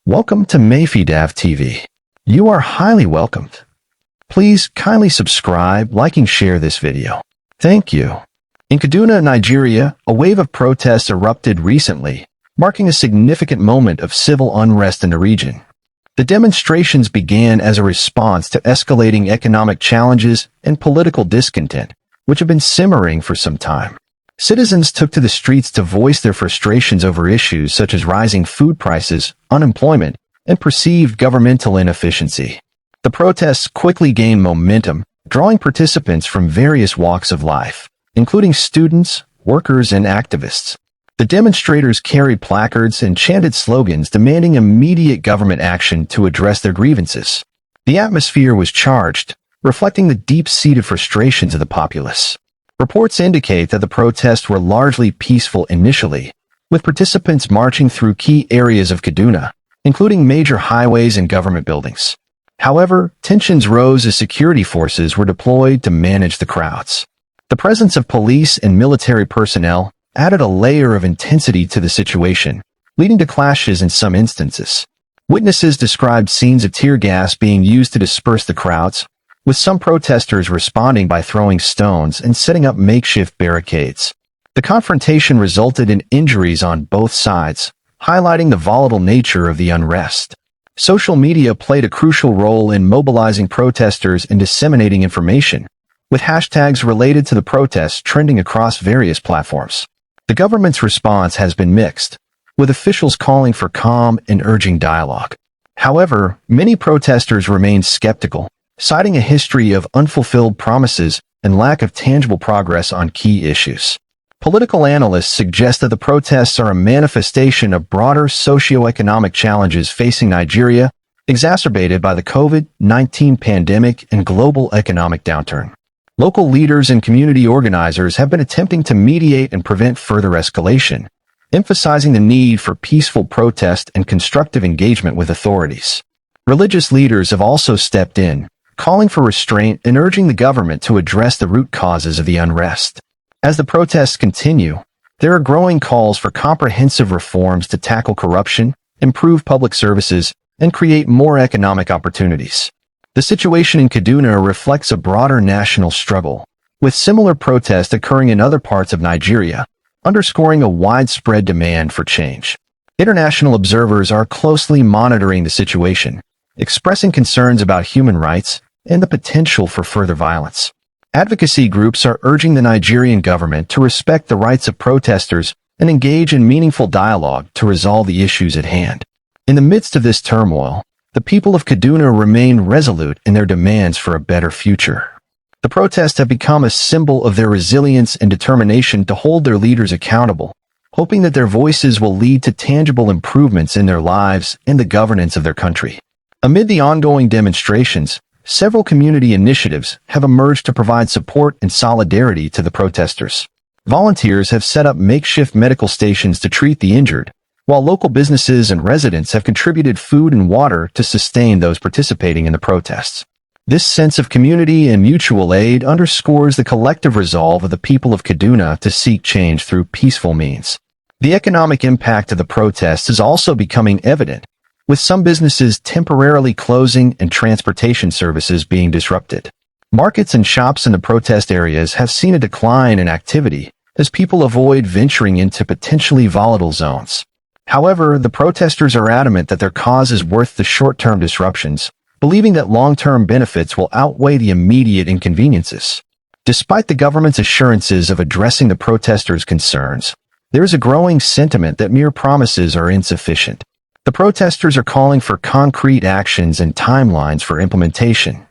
Welcome to Mayfidav TV. You are highly welcomed. Please kindly subscribe, like, and share this video. Thank you. In Kaduna, Nigeria, a wave of protests erupted recently, marking a significant moment of civil unrest in the region. The demonstrations began as a response to escalating economic challenges and political discontent, which have been simmering for some time. Citizens took to the streets to voice their frustrations over issues such as rising food prices, unemployment, and perceived governmental inefficiency. The protests quickly gained momentum, drawing participants from various walks of life, including students, workers, and activists. The demonstrators carried placards and chanted slogans demanding immediate government action to address their grievances. The atmosphere was charged, reflecting the deep-seated frustrations of the populace. Reports indicate that the protests were largely peaceful initially, with participants marching through key areas of Kaduna, including major highways and government buildings. However, tensions rose as security forces were deployed to manage the crowds. The presence of police and military personnel added a layer of intensity to the situation, leading to clashes in some instances. Witnesses described scenes of tear gas being used to disperse the crowds, with some protesters responding by throwing stones and setting up makeshift barricades. The confrontation resulted in injuries on both sides, highlighting the volatile nature of the unrest. Social media played a crucial role in mobilizing protesters and disseminating information, with hashtags related to the protests trending across various platforms. The government's response has been mixed, with officials calling for calm and urging dialogue. However, many protesters remain skeptical, citing a history of unfulfilled promises and lack of tangible progress on key issues. Political analysts suggest that the protests are a manifestation of broader socio-economic challenges facing Nigeria, exacerbated by the COVID-19 pandemic and global economic downturn. Local leaders and community organizers have been attempting to mediate and prevent further escalation, emphasizing the need for peaceful protest and constructive engagement with authorities. Religious leaders have also stepped in, calling for restraint and urging the government to address the root causes of the unrest. As the protests continue, there are growing calls for comprehensive reforms to tackle corruption, improve public services, and create more economic opportunities. The situation in Kaduna reflects a broader national struggle, with similar protests occurring in other parts of Nigeria, underscoring a widespread demand for change. International observers are closely monitoring the situation, expressing concerns about human rights and the potential for further violence. Advocacy groups are urging the Nigerian government to respect the rights of protesters and engage in meaningful dialogue to resolve the issues at hand. In the midst of this turmoil, the people of Kaduna remain resolute in their demands for a better future. The protests have become a symbol of their resilience and determination to hold their leaders accountable, hoping that their voices will lead to tangible improvements in their lives and the governance of their country. Amid the ongoing demonstrations, several community initiatives have emerged to provide support and solidarity to the protesters. Volunteers have set up makeshift medical stations to treat the injured, while local businesses and residents have contributed food and water to sustain those participating in the protests. This sense of community and mutual aid underscores the collective resolve of the people of Kaduna to seek change through peaceful means. The economic impact of the protests is also becoming evident, with some businesses temporarily closing and transportation services being disrupted. Markets and shops in the protest areas have seen a decline in activity as people avoid venturing into potentially volatile zones. However, the protesters are adamant that their cause is worth the short-term disruptions, believing that long-term benefits will outweigh the immediate inconveniences. Despite the government's assurances of addressing the protesters' concerns, there is a growing sentiment that mere promises are insufficient. The protesters are calling for concrete actions and timelines for implementation.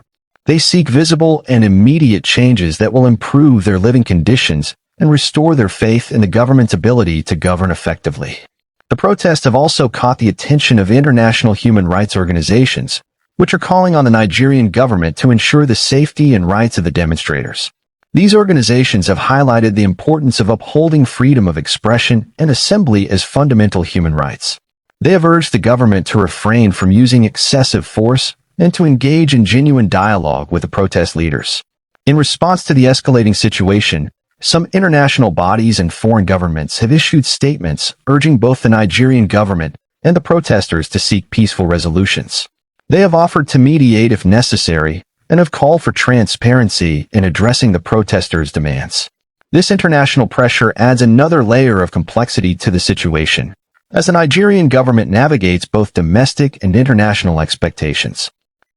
They seek visible and immediate changes that will improve their living conditions and restore their faith in the government's ability to govern effectively. The protests have also caught the attention of international human rights organizations, which are calling on the Nigerian government to ensure the safety and rights of the demonstrators. These organizations have highlighted the importance of upholding freedom of expression and assembly as fundamental human rights. They have urged the government to refrain from using excessive force and to engage in genuine dialogue with the protest leaders. In response to the escalating situation, some international bodies and foreign governments have issued statements urging both the Nigerian government and the protesters to seek peaceful resolutions. They have offered to mediate if necessary and have called for transparency in addressing the protesters' demands. This international pressure adds another layer of complexity to the situation, as the Nigerian government navigates both domestic and international expectations.